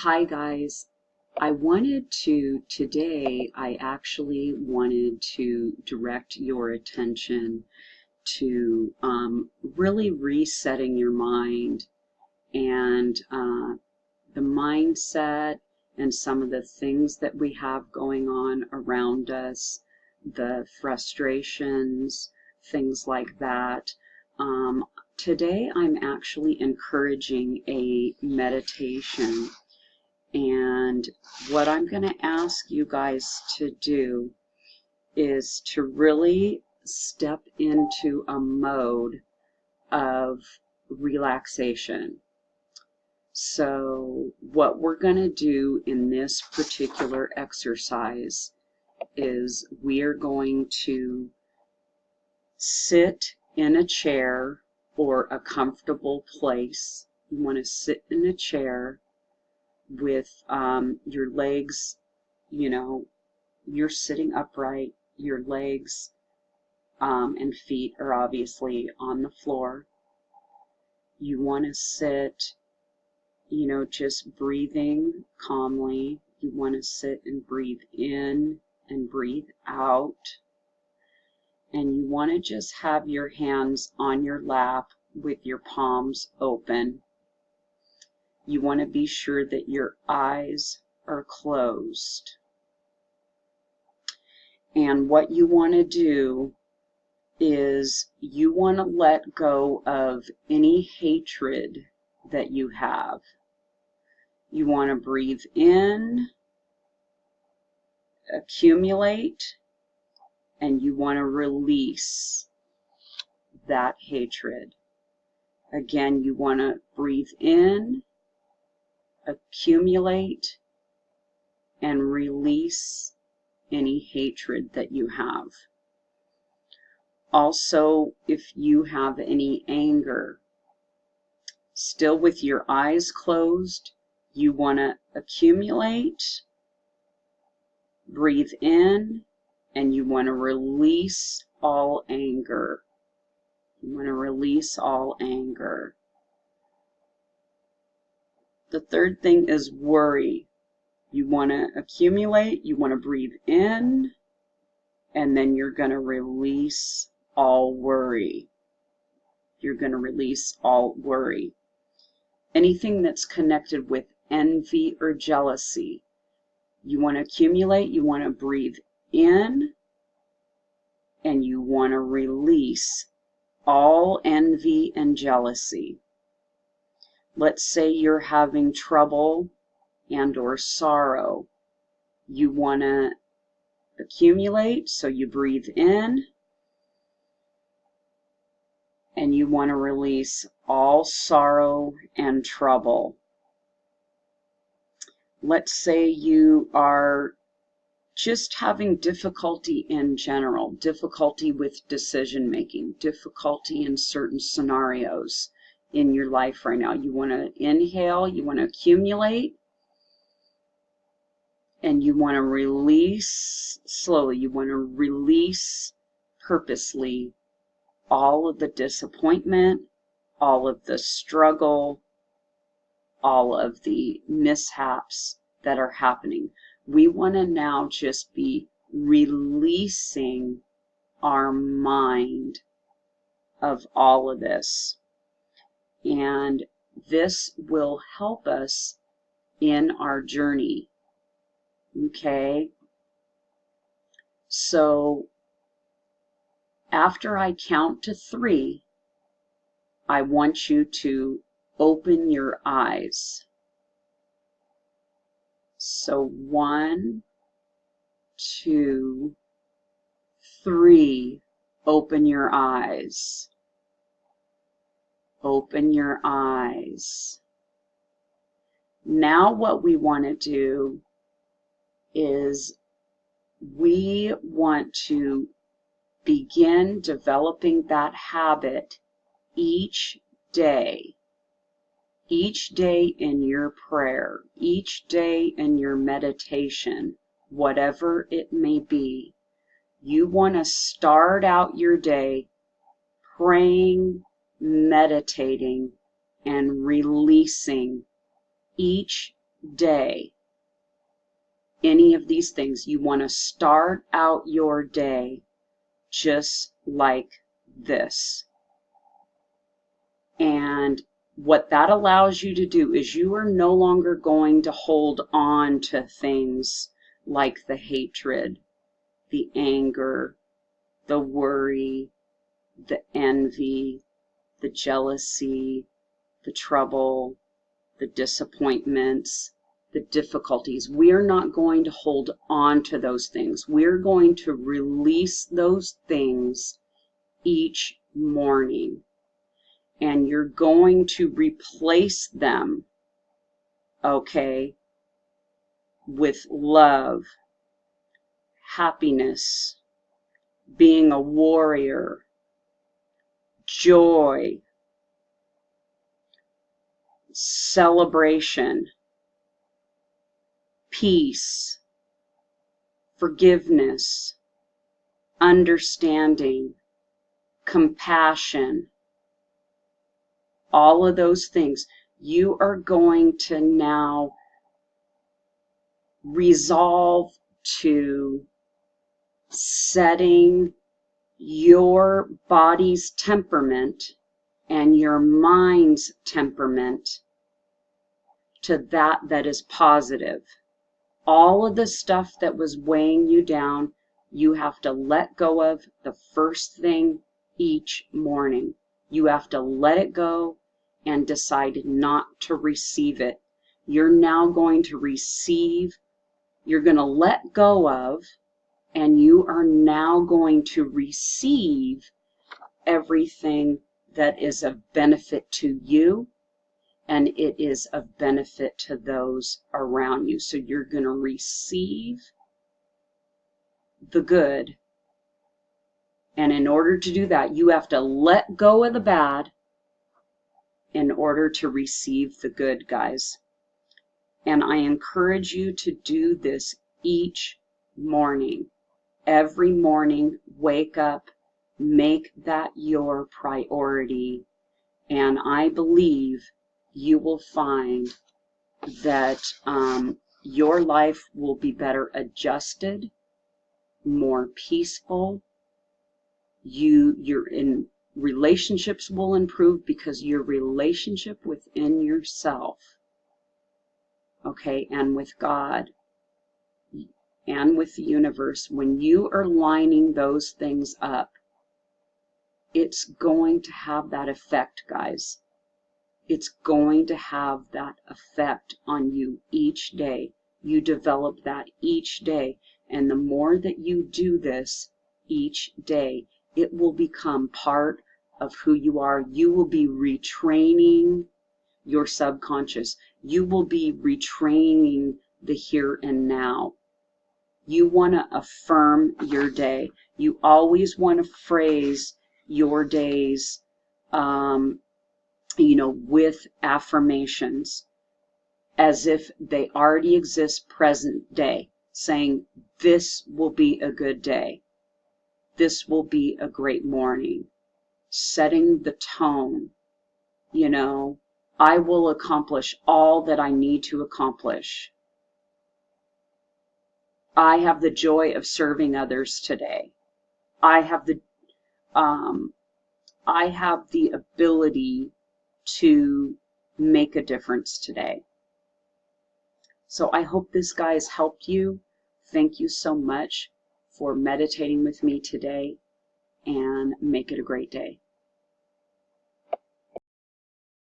Hi guys, today I actually wanted to direct your attention to really resetting your mind and the mindset and some of the things that we have going on around us, the frustrations, things like that. Today I'm actually encouraging a meditation. And what I'm going to ask you guys to do is to really step into a mode of relaxation. So what we're going to do in this particular exercise is we are going to sit in a chair or a comfortable place. You want to sit in a chair with your legs, you're sitting upright, your legs and feet are obviously on the floor. You want to sit, just breathing calmly. You want to sit and breathe in and breathe out. And you want to just have your hands on your lap with your palms open. You want to be sure that your eyes are closed. And what you want to do is you want to let go of any hatred that you have. You want to breathe in, accumulate, and you want to release that hatred. Again, you want to breathe in, accumulate, and release any hatred that you have. Also, if you have any anger, still with your eyes closed, you want to accumulate, breathe in, and you want to release all anger. You want to release all anger. The third thing is worry. You want to accumulate, you want to breathe in, and then you're going to release all worry. You're going to release all worry. Anything that's connected with envy or jealousy, you want to accumulate, you want to breathe in, and you want to release all envy and jealousy. Let's say you're having trouble and or sorrow. You want to accumulate, so you breathe in, and you want to release all sorrow and trouble. Let's say you are just having difficulty in general, difficulty with decision making, difficulty in certain scenarios in your life right now. You want to inhale, you want to accumulate, and you want to release slowly. You want to release purposely all of the disappointment, all of the struggle, all of the mishaps that are happening. We want to now just be releasing our mind of all of this. And this will help us in our journey. Okay? So after I count to 3, I want you to open your eyes. So 1, 2, 3, open your eyes. Open your eyes. Now what we want to do is we want to begin developing that habit each day. Each day in your prayer, each day in your meditation, whatever it may be, you want to start out your day praying, meditating, and releasing each day any of these things, you want to start out your day just like this. And what that allows you to do is you are no longer going to hold on to things like the hatred, the anger, the worry, the envy, the jealousy, the trouble, the disappointments, the difficulties. We're not going to hold on to those things. We're going to release those things each morning. And you're going to replace them, okay, with love, happiness, being a warrior, joy, celebration, peace, forgiveness, understanding, compassion, all of those things. You are going to now resolve to setting your body's temperament and your mind's temperament to that is positive. All of the stuff that was weighing you down, you have to let go of the first thing each morning. You have to let it go and decide not to receive it. You're now going to receive, you're going to let go of, and you are now going to receive everything that is of benefit to you, and it is of benefit to those around you. So you're going to receive the good. And in order to do that, you have to let go of the bad in order to receive the good, guys. And I encourage you to do this each morning. Every morning, wake up, make that your priority, and I believe you will find that your life will be better adjusted, more peaceful. Your relationships will improve because your relationship within yourself, okay, and with God and with the universe, when you are lining those things up, it's going to have that effect, guys. It's going to have that effect on you each day. You develop that each day. And the more that you do this each day, it will become part of who you are. You will be retraining your subconscious. You will be retraining the here and now. You want to affirm your day. You always want to phrase your days, with affirmations as if they already exist present day, saying, this will be a good day. This will be a great morning. Setting the tone, I will accomplish all that I need to accomplish. I have the joy of serving others today. I have the ability to make a difference today. So I hope this, guys, helped you. Thank you so much for meditating with me today, and make it a great day.